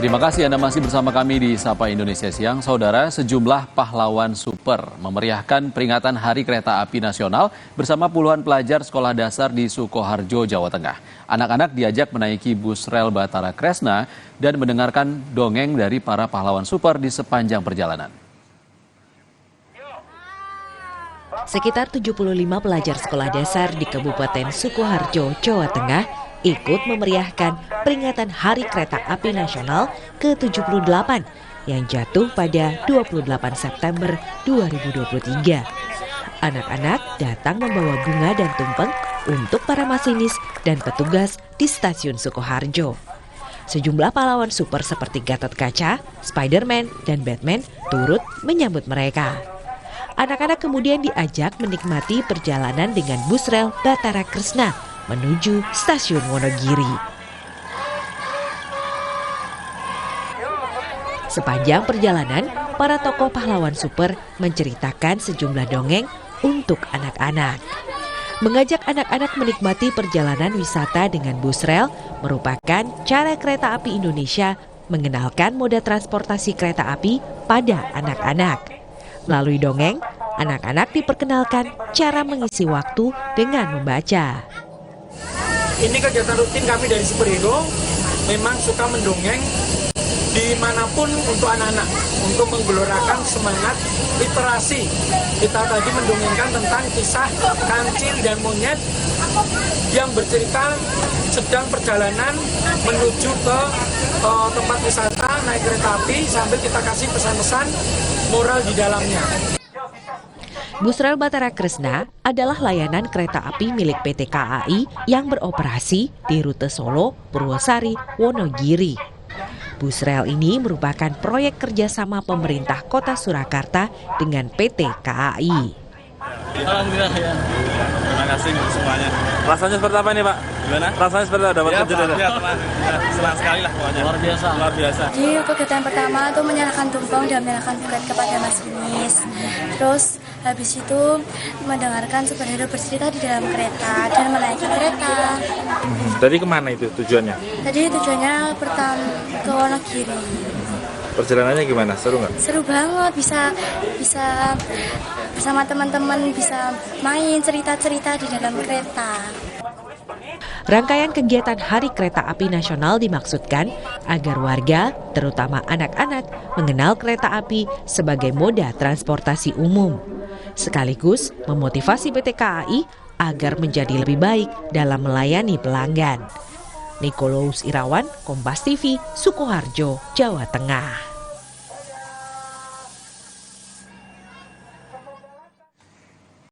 Terima kasih Anda masih bersama kami di Sapa Indonesia Siang. Saudara, sejumlah pahlawan super memeriahkan peringatan Hari Kereta Api Nasional bersama puluhan pelajar sekolah dasar di Sukoharjo, Jawa Tengah. Anak-anak diajak menaiki bus rel Batara Kresna dan mendengarkan dongeng dari para pahlawan super di sepanjang perjalanan. Sekitar 75 pelajar sekolah dasar di Kabupaten Sukoharjo, Jawa Tengah ikut memeriahkan peringatan Hari Kereta Api Nasional ke-78 yang jatuh pada 28 September 2023. Anak-anak datang membawa bunga dan tumpeng untuk para masinis dan petugas di stasiun Sukoharjo. Sejumlah pahlawan super seperti Gatot Kaca, Spider-Man, dan Batman turut menyambut mereka. Anak-anak kemudian diajak menikmati perjalanan dengan bus rel Batara Kresna menuju stasiun Wonogiri. Sepanjang perjalanan, para tokoh pahlawan super menceritakan sejumlah dongeng untuk anak-anak. Mengajak anak-anak menikmati perjalanan wisata dengan bus rel merupakan cara Kereta Api Indonesia mengenalkan moda transportasi kereta api pada anak-anak. Melalui dongeng, anak-anak diperkenalkan cara mengisi waktu dengan membaca. Ini kegiatan rutin kami dari Superhero, memang suka mendongeng dimanapun untuk anak-anak, untuk menggelorakan semangat literasi. Kita tadi mendongengkan tentang kisah kancil dan monyet yang bercerita sedang perjalanan menuju ke tempat wisata naik kereta api sambil kita kasih pesan-pesan moral di dalamnya. Bus rel Batara Kresna adalah layanan kereta api milik PT KAI yang beroperasi di rute Solo, Purwosari, Wonogiri. Bus rel ini merupakan proyek kerjasama pemerintah Kota Surakarta dengan PT KAI. Alhamdulillah ya. Terima kasih untuk semuanya. Rasanya seperti apa nih Pak? Gimana? Rasanya seperti apa? Dapat kerja ya, senang sekali lah pokoknya. Luar biasa. Luar biasa. Jadi kegiatan pertama itu menyalakan tumpeng dan menyalakan buket kepada masinis. Terus habis itu mendengarkan superhero bercerita di dalam kereta dan menaiki kereta. Tadi kemana itu tujuannya? Tadi tujuannya pertama ke Wonogiri. Perjalanannya gimana? Seru nggak? Seru banget, bisa bersama teman-teman, bisa main cerita-cerita di dalam kereta. Rangkaian kegiatan Hari Kereta Api Nasional dimaksudkan agar warga, terutama anak-anak, mengenal kereta api sebagai moda transportasi umum. Sekaligus memotivasi PT KAI agar menjadi lebih baik dalam melayani pelanggan. Nikolaus Irawan, Kompas TV, Sukoharjo, Jawa Tengah.